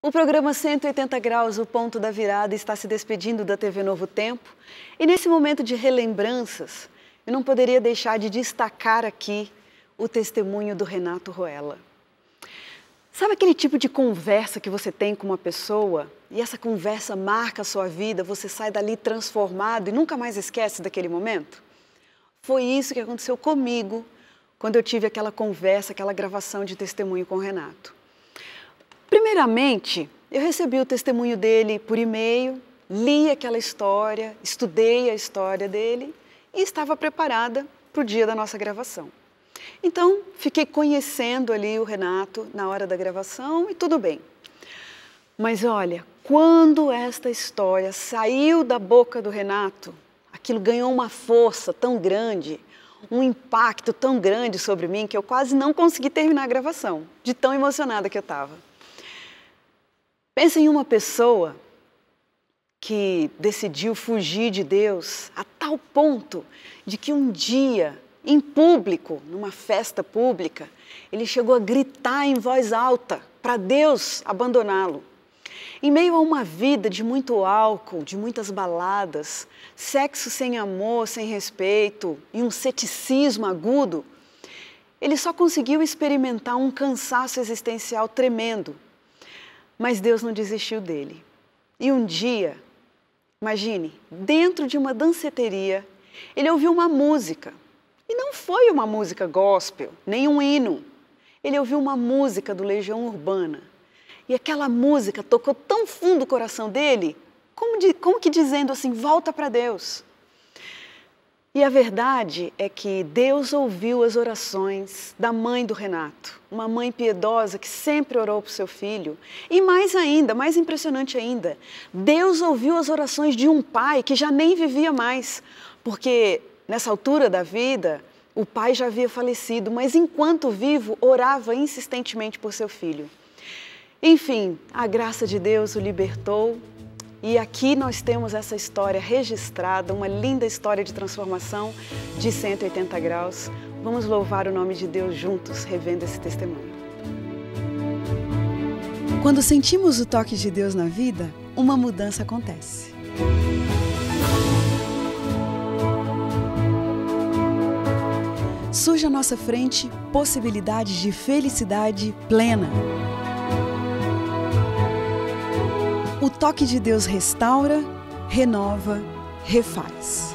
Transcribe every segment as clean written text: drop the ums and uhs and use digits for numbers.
O programa 180 Graus, o ponto da virada, está se despedindo da TV Novo Tempo. E nesse momento de relembranças, eu não poderia deixar de destacar aqui o testemunho do Renato Ruela. Sabe aquele tipo de conversa que você tem com uma pessoa e essa conversa marca a sua vida, você sai dali transformado e nunca mais esquece daquele momento? Foi isso que aconteceu comigo quando eu tive aquela conversa, aquela gravação de testemunho com o Renato. Primeiramente, eu recebi o testemunho dele por e-mail, li aquela história, estudei a história dele e estava preparada para o dia da nossa gravação. Então, fiquei conhecendo ali o Renato na hora da gravação e tudo bem. Mas olha, quando esta história saiu da boca do Renato, aquilo ganhou uma força tão grande, um impacto tão grande sobre mim que eu quase não consegui terminar a gravação, de tão emocionada que eu estava. Pensa em uma pessoa que decidiu fugir de Deus a tal ponto de que um dia, em público, numa festa pública, ele chegou a gritar em voz alta para Deus abandoná-lo. Em meio a uma vida de muito álcool, de muitas baladas, sexo sem amor, sem respeito e um ceticismo agudo, ele só conseguiu experimentar um cansaço existencial tremendo. Mas Deus não desistiu dele. E um dia, imagine, dentro de uma danceteria, ele ouviu uma música. E não foi uma música gospel, nem um hino. Ele ouviu uma música do Legião Urbana. E aquela música tocou tão fundo o coração dele, como que dizendo assim, volta para Deus. E a verdade é que Deus ouviu as orações da mãe do Renato, uma mãe piedosa que sempre orou por seu filho. E mais ainda, mais impressionante ainda, Deus ouviu as orações de um pai que já nem vivia mais, porque nessa altura da vida, o pai já havia falecido, mas enquanto vivo, orava insistentemente por seu filho. Enfim, a graça de Deus o libertou. E aqui nós temos essa história registrada, uma linda história de transformação de 180 graus. Vamos louvar o nome de Deus juntos, revendo esse testemunho. Quando sentimos o toque de Deus na vida, uma mudança acontece. Surge à nossa frente possibilidades de felicidade plena. O toque de Deus restaura, renova, refaz.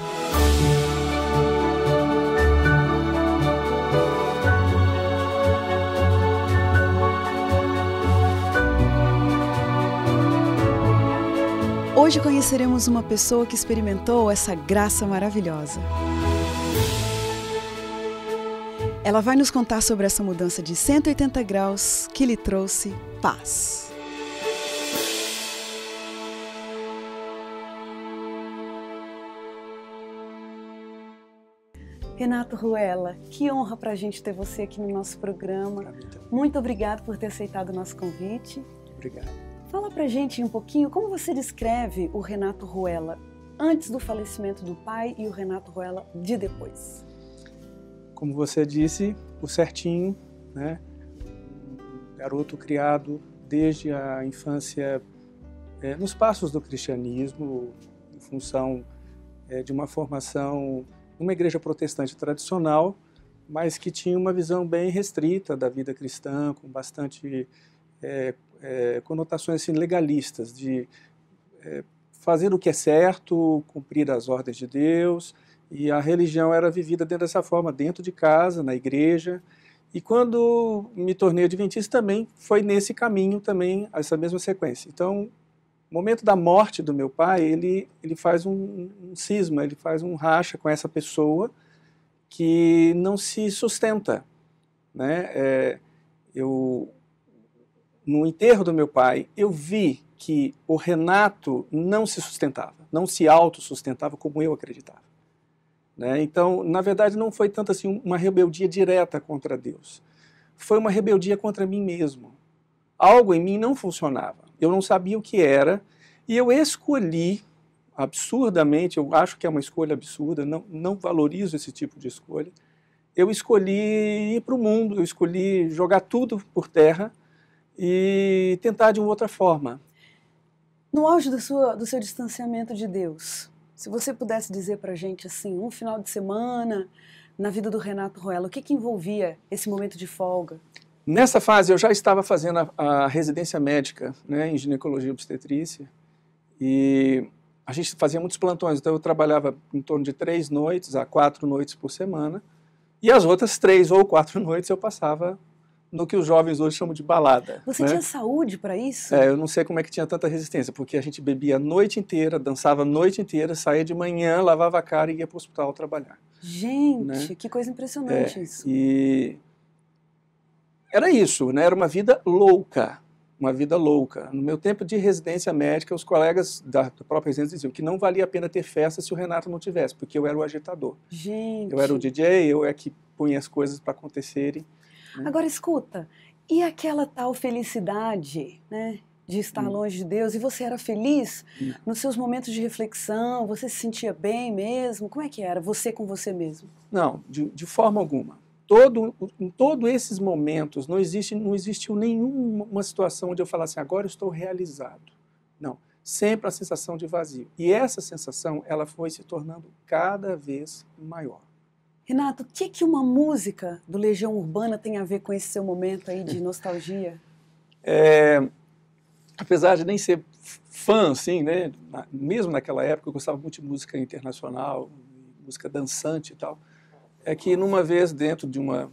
Hoje conheceremos uma pessoa que experimentou essa graça maravilhosa. Ela vai nos contar sobre essa mudança de 180 graus que lhe trouxe paz. Renato Ruela, que honra para a gente ter você aqui no nosso programa. Muito obrigado por ter aceitado o nosso convite. Obrigado. Fala para a gente um pouquinho como você descreve o Renato Ruela antes do falecimento do pai e o Renato Ruela de depois. Como você disse, o certinho, né? Um garoto criado desde a infância nos passos do cristianismo, em função de uma formação numa igreja protestante tradicional, mas que tinha uma visão bem restrita da vida cristã, com bastante conotações assim, legalistas, de fazer o que é certo, cumprir as ordens de Deus, e a religião era vivida dessa forma, dentro de casa, na igreja. E quando me tornei adventista também foi nesse caminho também, essa mesma sequência. Então, no momento da morte do meu pai, ele faz um cisma, ele faz um racha com essa pessoa que não se sustenta, né? No enterro do meu pai, eu vi que o Renato não se sustentava, não se autossustentava como eu acreditava, né? Então, na verdade, não foi tanto assim uma rebeldia direta contra Deus. Foi uma rebeldia contra mim mesmo. Algo em mim não funcionava. Eu não sabia o que era e eu escolhi, absurdamente, eu acho que é uma escolha absurda, não valorizo esse tipo de escolha, eu escolhi ir para o mundo, eu escolhi jogar tudo por terra e tentar de uma outra forma. No auge do seu distanciamento de Deus, se você pudesse dizer para a gente assim, um final de semana na vida do Renato Roella, o que envolvia esse momento de folga? Nessa fase eu já estava fazendo a residência médica, né, em ginecologia e obstetrícia, e a gente fazia muitos plantões, então eu trabalhava em torno de 3 noites a 4 noites por semana, e as outras 3 ou 4 noites eu passava no que os jovens hoje chamam de balada. Você tinha saúde para isso? Eu não sei como é que tinha tanta resistência, porque a gente bebia a noite inteira, dançava a noite inteira, saía de manhã, lavava a cara e ia para o hospital trabalhar. Gente, né? Que coisa impressionante isso. E era isso, né? Era uma vida louca, uma vida louca. No meu tempo de residência médica, os colegas da própria residência diziam que não valia a pena ter festa se o Renato não tivesse, porque eu era o agitador. Gente. Eu era o DJ, eu é que punha as coisas para acontecerem. Agora escuta, e aquela tal felicidade, né, de estar longe de Deus, e você era feliz nos seus momentos de reflexão, você se sentia bem mesmo? Como é que era, você com você mesmo? Não, de forma alguma. Em todos esses momentos não existiu nenhuma situação onde eu falasse, agora eu estou realizado. Não, sempre a sensação de vazio. E essa sensação, ela foi se tornando cada vez maior. Renato, o que uma música do Legião Urbana tem a ver com esse seu momento aí de nostalgia? Apesar de nem ser fã, assim, né, mesmo naquela época eu gostava muito de música internacional, música dançante e tal, é que numa vez dentro de uma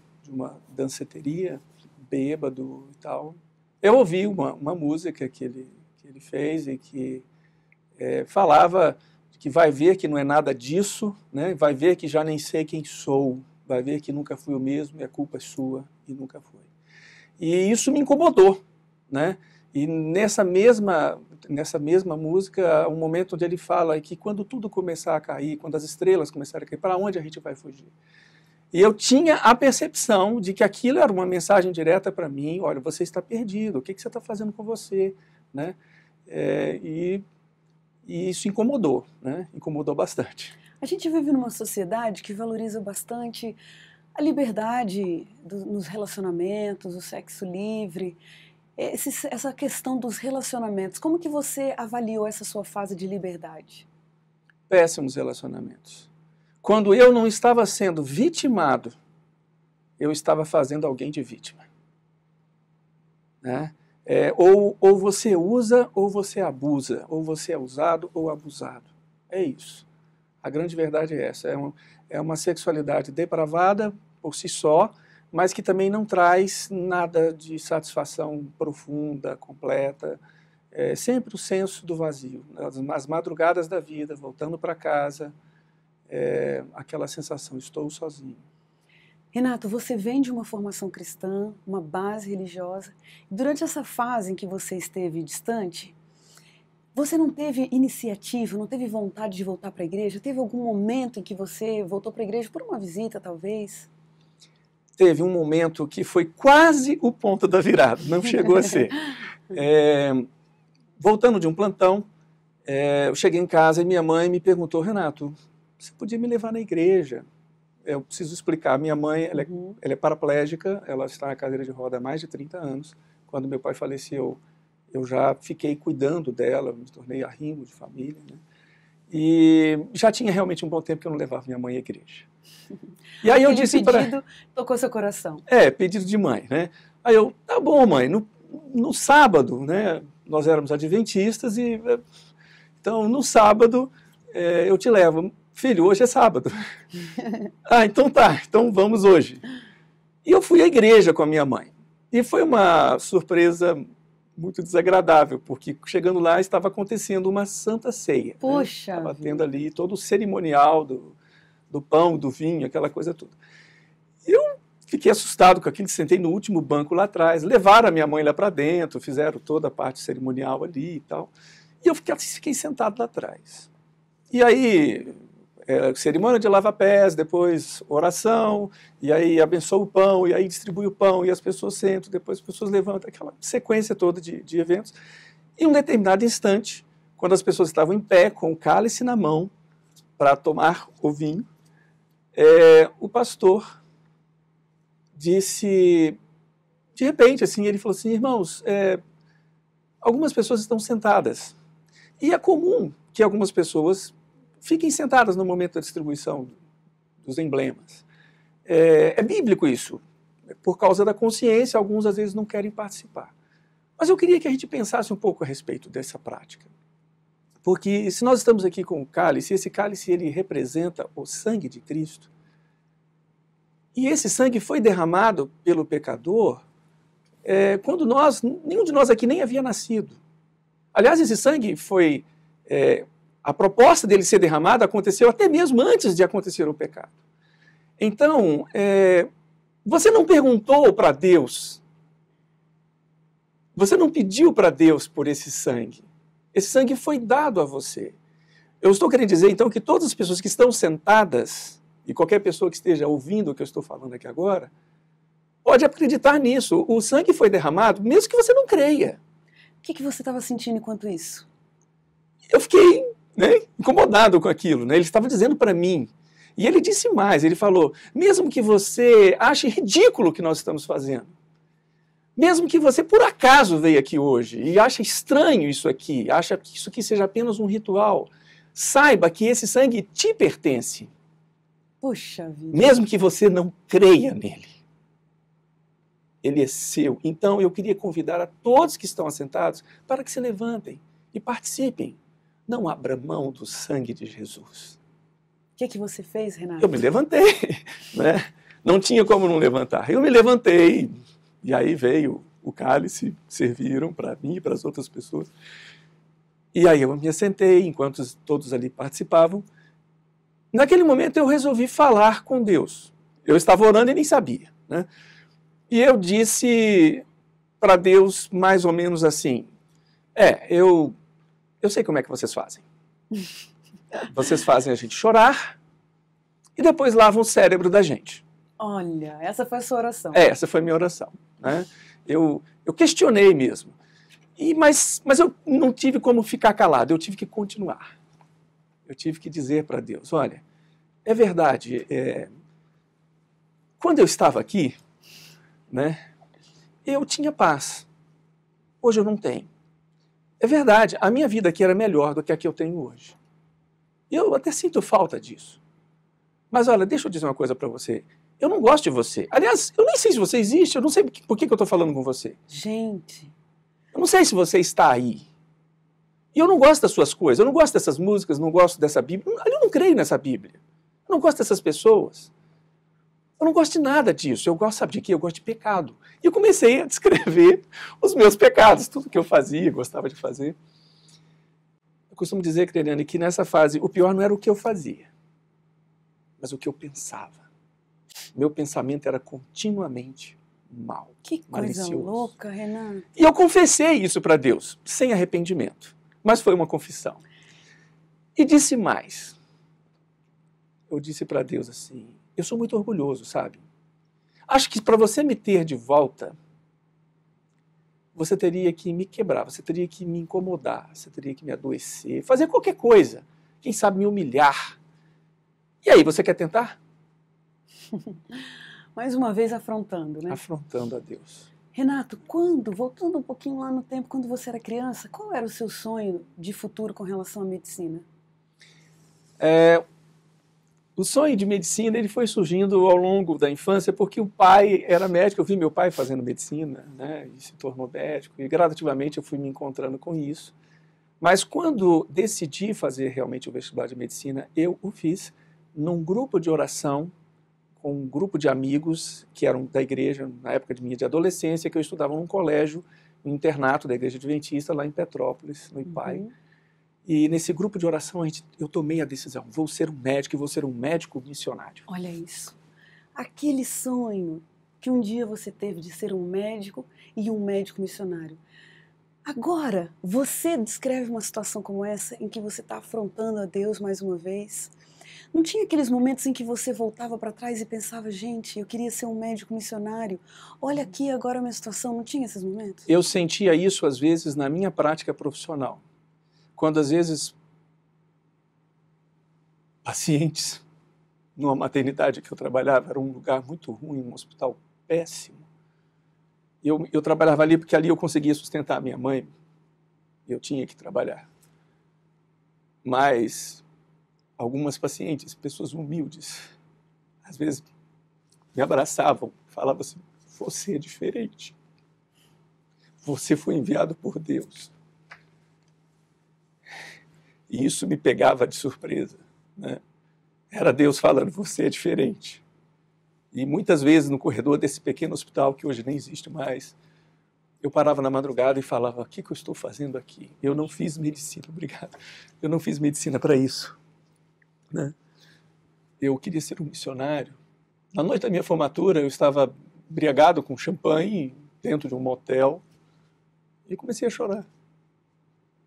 danceteria, bêbado e tal, eu ouvi uma música que ele fez e que falava que vai ver que não é nada disso, né? Vai ver que já nem sei quem sou, vai ver que nunca fui o mesmo e a culpa é sua e nunca foi. E isso me incomodou, né? E nessa mesma música, um momento onde ele fala que quando tudo começar a cair, quando as estrelas começarem a cair, para onde a gente vai fugir? E eu tinha a percepção de que aquilo era uma mensagem direta para mim, olha, você está perdido, o que você está fazendo com você? Né? E isso incomodou, né? Incomodou bastante. A gente vive numa sociedade que valoriza bastante a liberdade nos relacionamentos, o sexo livre, essa questão dos relacionamentos. Como que você avaliou essa sua fase de liberdade? Péssimos relacionamentos. Quando eu não estava sendo vitimado, eu estava fazendo alguém de vítima. Né? Ou você usa ou você abusa, ou você é usado ou abusado. É isso. A grande verdade é essa. É uma sexualidade depravada por si só, mas que também não traz nada de satisfação profunda, completa. É sempre o senso do vazio. As madrugadas da vida, voltando para casa, aquela sensação, estou sozinho. Renato, você vem de uma formação cristã, uma base religiosa. Durante essa fase em que você esteve distante, você não teve iniciativa, não teve vontade de voltar para a igreja? Teve algum momento em que você voltou para a igreja por uma visita, talvez? Teve um momento que foi quase o ponto da virada, não chegou a ser. Voltando de um plantão, eu cheguei em casa e minha mãe me perguntou, Renato, você podia me levar na igreja? Eu preciso explicar, minha mãe ela é paraplégica, ela está na cadeira de roda há mais de 30 anos. Quando meu pai faleceu, eu já fiquei cuidando dela, me tornei arrimo de família. Né? E já tinha realmente um bom tempo que eu não levava minha mãe à igreja. E aí eu disse para... pedido tocou seu coração. Pedido de mãe. Né? Aí eu, tá bom mãe, no sábado, né, nós éramos adventistas, então no sábado eu te levo. Filho, hoje é sábado. Então tá, então vamos hoje. E eu fui à igreja com a minha mãe. E foi uma surpresa muito desagradável, porque chegando lá estava acontecendo uma santa ceia. Puxa! Estava tendo ali todo o cerimonial do pão, do vinho, aquela coisa toda. E eu fiquei assustado com aquilo, sentei no último banco lá atrás, levaram a minha mãe lá para dentro, fizeram toda a parte cerimonial ali e tal. E eu fiquei sentado lá atrás. E aí... cerimônia de lava-pés, depois oração, e aí abençoa o pão, e aí distribui o pão, e as pessoas sentam, depois as pessoas levantam, aquela sequência toda de eventos. E em um determinado instante, quando as pessoas estavam em pé, com o cálice na mão, para tomar o vinho, o pastor disse de repente, assim, ele falou assim, irmãos, algumas pessoas estão sentadas. E é comum que algumas pessoas fiquem sentadas no momento da distribuição dos emblemas. É bíblico isso. Por causa da consciência, alguns às vezes não querem participar. Mas eu queria que a gente pensasse um pouco a respeito dessa prática. Porque se nós estamos aqui com o cálice, esse cálice ele representa o sangue de Cristo, e esse sangue foi derramado pelo pecador quando nenhum de nós aqui nem havia nascido. Aliás, esse sangue foi... a proposta dele ser derramado aconteceu até mesmo antes de acontecer o pecado. Então, você não perguntou para Deus, você não pediu para Deus por esse sangue. Esse sangue foi dado a você. Eu estou querendo dizer, então, que todas as pessoas que estão sentadas, e qualquer pessoa que esteja ouvindo o que eu estou falando aqui agora, pode acreditar nisso. O sangue foi derramado, mesmo que você não creia. O que você estava sentindo enquanto isso? Eu fiquei incomodado com aquilo. Ele estava dizendo para mim. E ele disse mais, ele falou, mesmo que você ache ridículo o que nós estamos fazendo, mesmo que você por acaso veio aqui hoje e ache estranho isso aqui, acha que isso aqui seja apenas um ritual, saiba que esse sangue te pertence. Puxa vida. Mesmo que você não creia nele. Ele é seu. Então eu queria convidar a todos que estão assentados para que se levantem e participem. Não abra mão do sangue de Jesus. O que você fez, Renato? Eu me levantei, né? Não tinha como não levantar. Eu me levantei, e aí veio o cálice, serviram para mim e para as outras pessoas. E aí eu me assentei, enquanto todos ali participavam. Naquele momento eu resolvi falar com Deus. Eu estava orando e nem sabia, né? E eu disse para Deus mais ou menos assim, eu sei como é que vocês fazem. Vocês fazem a gente chorar e depois lavam o cérebro da gente. Olha, essa foi a sua oração. Essa foi a minha oração. Né? Eu questionei mesmo. Mas eu não tive como ficar calado, eu tive que continuar. Eu tive que dizer para Deus, olha, é verdade, quando eu estava aqui, né, eu tinha paz. Hoje eu não tenho. É verdade, a minha vida aqui era melhor do que a que eu tenho hoje. Eu até sinto falta disso. Mas olha, deixa eu dizer uma coisa para você. Eu não gosto de você. Aliás, eu nem sei se você existe, eu não sei por que eu estou falando com você. Gente. Eu não sei se você está aí. E eu não gosto das suas coisas, eu não gosto dessas músicas, não gosto dessa Bíblia. Eu não creio nessa Bíblia. Eu não gosto dessas pessoas. Eu não gosto de nada disso. Eu gosto, sabe de quê? Eu gosto de pecado. E eu comecei a descrever os meus pecados, tudo que eu fazia, gostava de fazer. Eu costumo dizer, Creliane, que nessa fase o pior não era o que eu fazia, mas o que eu pensava. Meu pensamento era continuamente mal, que coisa malicioso. Louca, Renato. E eu confessei isso para Deus, sem arrependimento. Mas foi uma confissão. E disse mais. Eu disse para Deus assim, eu sou muito orgulhoso, sabe? Acho que para você me ter de volta, você teria que me quebrar, você teria que me incomodar, você teria que me adoecer, fazer qualquer coisa. Quem sabe me humilhar. E aí, você quer tentar? Mais uma vez afrontando, né? Afrontando a Deus. Renato, voltando um pouquinho lá no tempo, quando você era criança, qual era o seu sonho de futuro com relação à medicina? O sonho de medicina ele foi surgindo ao longo da infância porque o pai era médico, eu vi meu pai fazendo medicina, né, e se tornou médico, e gradativamente eu fui me encontrando com isso. Mas quando decidi fazer realmente o vestibular de medicina, eu o fiz num grupo de oração, com um grupo de amigos que eram da igreja, na época de adolescência, que eu estudava num colégio, um internato da Igreja Adventista, lá em Petrópolis, no IPAI. Uhum. E nesse grupo de oração eu tomei a decisão, vou ser um médico e vou ser um médico missionário. Olha isso. Aquele sonho que um dia você teve de ser um médico e um médico missionário. Agora, você descreve uma situação como essa em que você está afrontando a Deus mais uma vez. Não tinha aqueles momentos em que você voltava para trás e pensava, gente, eu queria ser um médico missionário. Olha aqui agora a minha situação. Não tinha esses momentos? Eu sentia isso às vezes na minha prática profissional. Quando às vezes pacientes numa maternidade que eu trabalhava, era um lugar muito ruim, um hospital péssimo. Eu trabalhava ali porque ali eu conseguia sustentar a minha mãe. Eu tinha que trabalhar. Mas algumas pacientes, pessoas humildes, às vezes me abraçavam, falavam assim, você é diferente. Você foi enviado por Deus. E isso me pegava de surpresa, né? Era Deus falando, você é diferente. E muitas vezes no corredor desse pequeno hospital, que hoje nem existe mais, eu parava na madrugada e falava, o que eu estou fazendo aqui? Eu não fiz medicina, obrigado. Eu não fiz medicina para isso, né? Eu queria ser um missionário. Na noite da minha formatura, eu estava embriagado com champanhe dentro de um motel e comecei a chorar.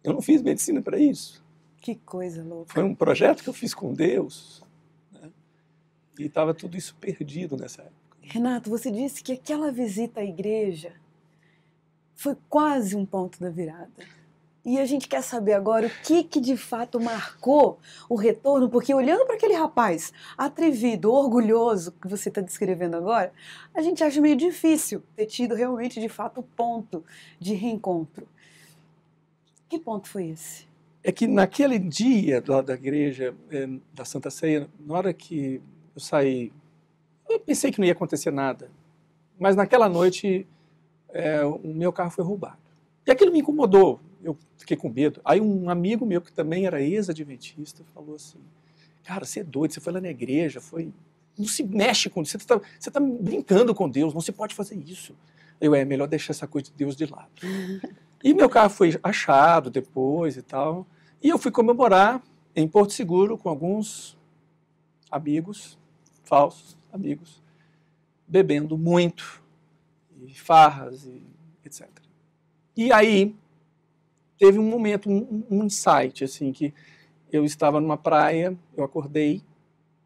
Eu não fiz medicina para isso. Que coisa louca. Foi um projeto que eu fiz com Deus, né? E estava tudo isso perdido nessa época. Renato, você disse que aquela visita à igreja foi quase um ponto da virada. E a gente quer saber agora o que de fato marcou o retorno, porque olhando para aquele rapaz atrevido, orgulhoso, que você está descrevendo agora, a gente acha meio difícil ter tido realmente, de fato, o ponto de reencontro. Que ponto foi esse? É que naquele dia lá da igreja, da Santa Ceia, na hora que eu saí, eu pensei que não ia acontecer nada, mas naquela noite o meu carro foi roubado. E aquilo me incomodou, eu fiquei com medo. Aí um amigo meu, que também era ex-adventista, falou assim, cara, você é doido, você foi lá na igreja, não se mexe com Deus, você tá brincando com Deus, não se pode fazer isso. É melhor deixar essa coisa de Deus de lado. E meu carro foi achado depois e tal, e eu fui comemorar em Porto Seguro com alguns amigos, falsos amigos, bebendo muito, e farras, e etc. E aí, teve um momento, um insight, assim, que eu estava numa praia, eu acordei,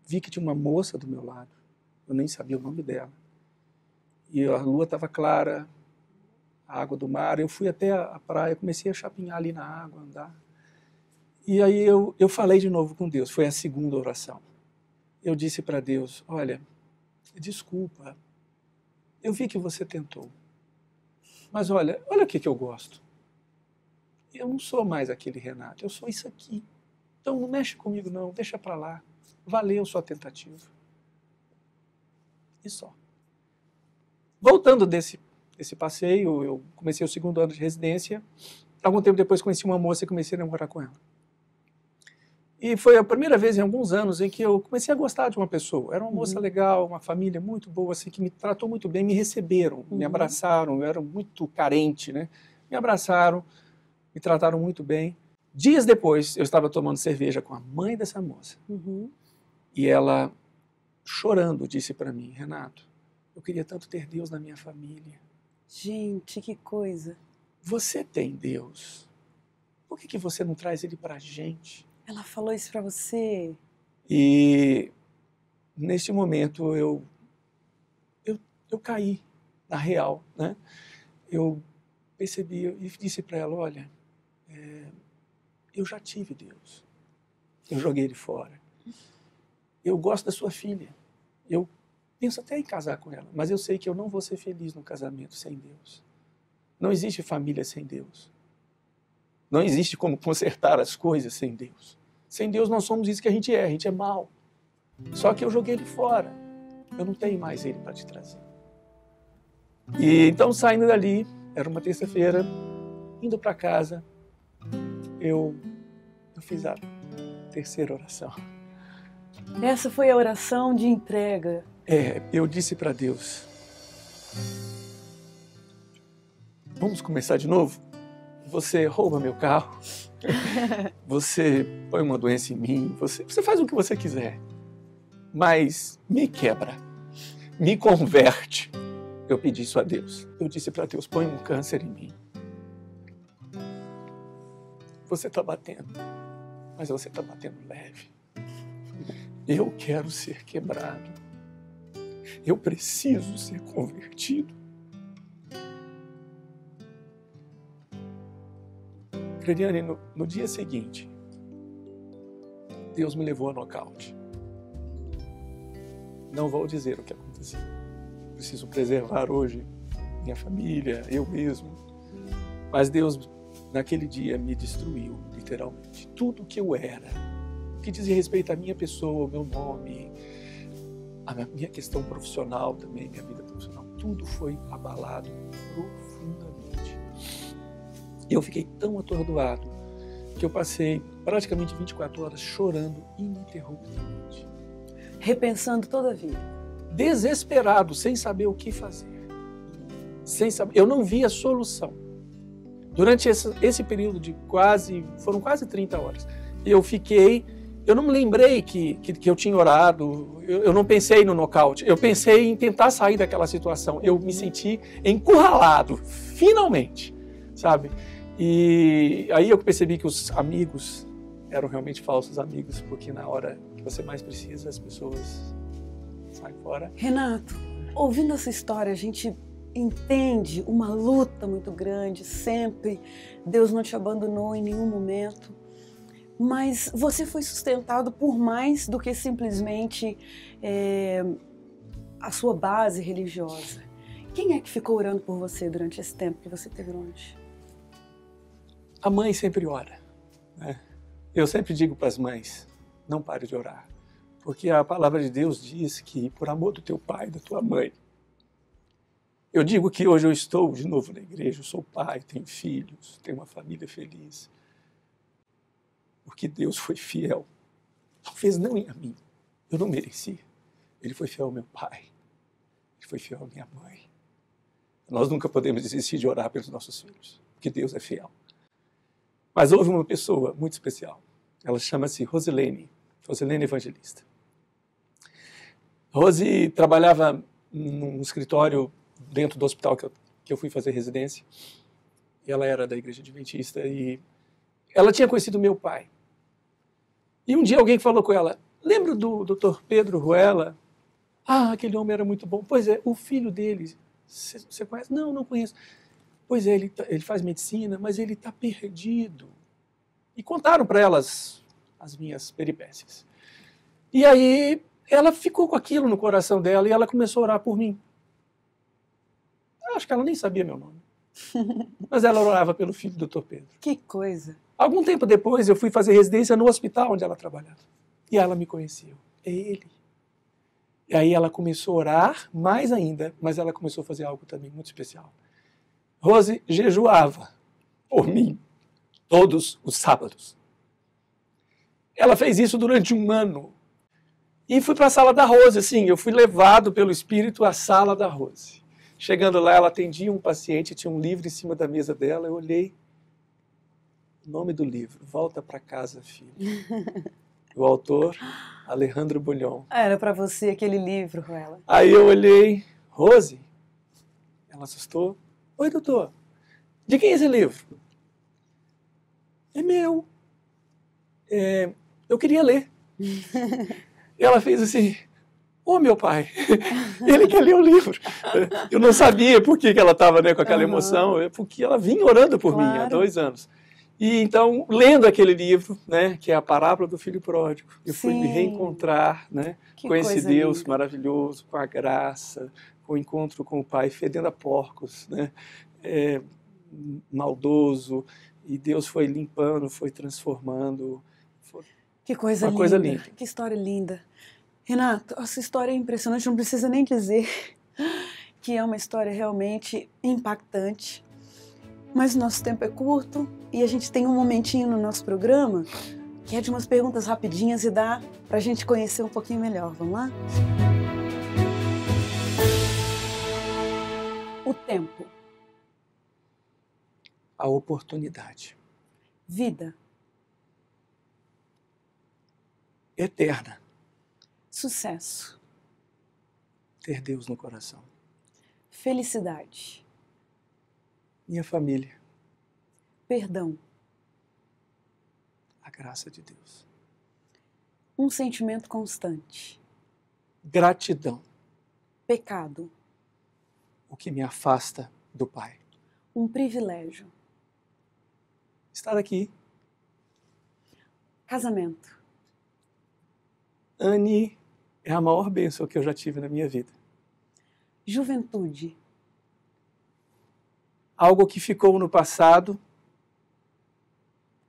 vi que tinha uma moça do meu lado, eu nem sabia o nome dela, e a lua estava clara, a água do mar, eu fui até a praia, comecei a chapinhar ali na água, andar, e aí eu falei de novo com Deus, foi a segunda oração. Eu disse para Deus, olha, desculpa, eu vi que você tentou, mas olha o que eu gosto. Eu não sou mais aquele Renato, eu sou isso aqui. Então não mexe comigo não, deixa para lá. Valeu sua tentativa. E só. Voltando desse passeio, eu comecei o 2º ano de residência. Algum tempo depois conheci uma moça e comecei a namorar com ela. E foi a primeira vez em alguns anos em que eu comecei a gostar de uma pessoa. Era uma moça legal, uma família muito boa, assim, que me tratou muito bem, me receberam, me abraçaram. Eu era muito carente, né? Me abraçaram, me trataram muito bem. Dias depois, eu estava tomando cerveja com a mãe dessa moça. E ela, chorando, disse para mim, Renato, eu queria tanto ter Deus na minha família. Gente, que coisa. Você tem Deus. Por que você não traz Ele para a gente? Ela falou isso para você? E neste momento eu caí na real, né? Eu percebi e disse para ela, olha, eu já tive Deus. Eu joguei Ele fora. Eu gosto da sua filha. Eu penso até em casar com ela, mas eu sei que eu não vou ser feliz no casamento sem Deus. Não existe família sem Deus. Não existe como consertar as coisas sem Deus. Sem Deus nós somos isso que a gente é mau. Só que eu joguei Ele fora. Eu não tenho mais Ele para te trazer. E então, saindo dali, era uma terça-feira, indo para casa, eu fiz a terceira oração. Essa foi a oração de entrega. Eu disse para Deus, vamos começar de novo? Você rouba meu carro, você põe uma doença em mim, você faz o que você quiser, mas me quebra, me converte. Eu pedi isso a Deus. Eu disse para Deus, põe um câncer em mim. Você está batendo, mas você está batendo leve. Eu quero ser quebrado. Eu preciso ser convertido. Crediane, no dia seguinte, Deus me levou a nocaute. Não vou dizer o que aconteceu. Preciso preservar hoje minha família, eu mesmo. Mas Deus, naquele dia, me destruiu, literalmente. Tudo que eu era, o que dizia respeito à minha pessoa, ao meu nome, à minha questão profissional também, minha vida profissional, tudo foi abalado profundamente. E eu fiquei tão atordoado que eu passei praticamente 24 horas chorando ininterruptamente. Repensando toda a vida. Desesperado, sem saber o que fazer. Eu não via solução. Durante esse período de foram quase 30 horas, eu não me lembrei que eu tinha orado, eu não pensei no nocaute, eu pensei em tentar sair daquela situação. Eu me senti encurralado, finalmente, sabe? E aí eu percebi que os amigos eram realmente falsos amigos, porque na hora que você mais precisa, as pessoas saem fora. Renato, ouvindo essa história, a gente entende uma luta muito grande, sempre. Deus não te abandonou em nenhum momento. Mas você foi sustentado por mais do que simplesmente a sua base religiosa. Quem é que ficou orando por você durante esse tempo que você teve longe? A mãe sempre ora, né? Eu sempre digo para as mães, não pare de orar. Porque a palavra de Deus diz que por amor do teu pai e da tua mãe. Eu digo que hoje eu estou de novo na igreja, eu sou pai, tenho filhos, tenho uma família feliz. Porque Deus foi fiel. Talvez não a mim, eu não mereci. Ele foi fiel ao meu pai, ele foi fiel à minha mãe. Nós nunca podemos desistir de orar pelos nossos filhos, porque Deus é fiel. Mas houve uma pessoa muito especial. Ela chama-se Rosilene Evangelista. Rose trabalhava num escritório dentro do hospital que eu fui fazer residência. E ela era da Igreja Adventista e ela tinha conhecido meu pai. E um dia alguém falou com ela, lembra do Dr. Pedro Ruela? Ah, aquele homem era muito bom. Pois é, o filho dele, você conhece? Não, não conheço. Pois é, ele faz medicina, mas ele está perdido. E contaram para elas as minhas peripécias. E aí ela ficou com aquilo no coração dela e ela começou a orar por mim. Eu acho que ela nem sabia meu nome. Mas ela orava pelo filho do Dr. Pedro. Que coisa! Algum tempo depois eu fui fazer residência no hospital onde ela trabalhava. E ela me conheceu. É ele. E aí ela começou a orar mais ainda, mas ela começou a fazer algo também muito especial. Rose jejuava por mim todos os sábados. Ela fez isso durante 1 ano. E fui para a sala da Rose, assim, eu fui levado pelo Espírito à sala da Rose. Chegando lá, ela atendia um paciente, tinha um livro em cima da mesa dela, eu olhei, o nome do livro, Volta para Casa, Filho. O autor, Alejandro Bulhon. Era para você aquele livro, Ruela. Aí eu olhei, Rose, ela assustou. Oi, doutor, de quem é esse livro? É meu. Eu queria ler. E ela fez assim, meu pai, ele quer ler o livro. Eu não sabia por que ela estava com aquela emoção, porque ela vinha orando por mim há 2 anos. E então, lendo aquele livro, né, que é a parábola do filho pródigo, eu fui me reencontrar, né, com esse Deus maravilhoso, com a graça, com o encontro com o pai, fedendo a porcos, né, maldoso, e Deus foi limpando, foi transformando. Que coisa linda. Coisa linda. Que história linda. Renato, essa história é impressionante, não precisa nem dizer que é uma história realmente impactante. Mas o nosso tempo é curto e a gente tem um momentinho no nosso programa que é de umas perguntas rapidinhas e dá para a gente conhecer um pouquinho melhor. Vamos lá? O tempo. A oportunidade. Vida. Eterna. Sucesso. Ter Deus no coração. Felicidade. Minha família. Perdão. A graça de Deus. Um sentimento constante. Gratidão. Pecado. O que me afasta do Pai. Um privilégio. Estar aqui. Casamento. Anne é a maior bênção que eu já tive na minha vida. Juventude. algo que ficou no passado,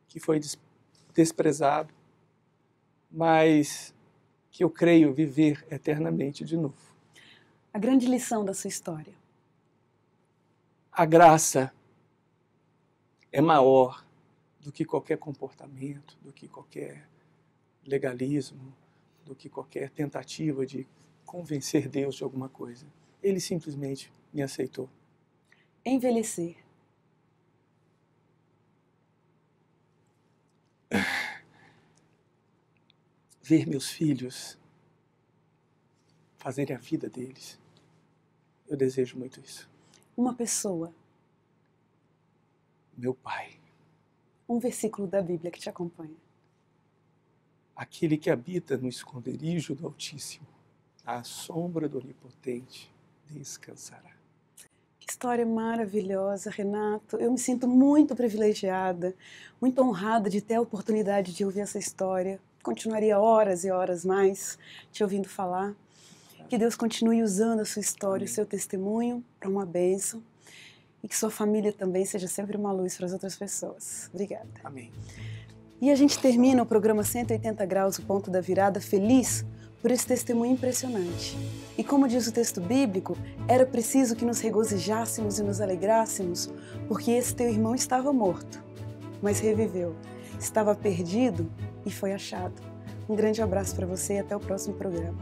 que foi desprezado, mas que eu creio viver eternamente de novo. A grande lição da sua história. A graça é maior do que qualquer comportamento, do que qualquer legalismo, do que qualquer tentativa de convencer Deus de alguma coisa. Ele simplesmente me aceitou. Envelhecer. Ver meus filhos fazerem a vida deles. Eu desejo muito isso. Uma pessoa. Meu pai. Um versículo da Bíblia que te acompanha. Aquele que habita no esconderijo do Altíssimo, à sombra do Onipotente, descansará. Que história maravilhosa, Renato. Eu me sinto muito privilegiada, muito honrada de ter a oportunidade de ouvir essa história. Continuaria horas e horas mais te ouvindo falar. Que Deus continue usando a sua história, Amém. o seu testemunho para uma bênção. E que sua família também seja sempre uma luz para as outras pessoas. Obrigada. Amém. E a gente termina o programa 180 Graus, o Ponto da Virada, feliz por esse testemunho impressionante. E como diz o texto bíblico, era preciso que nos regozijássemos e nos alegrássemos, porque esse teu irmão estava morto, mas reviveu. Estava perdido e foi achado. Um grande abraço para você e até o próximo programa.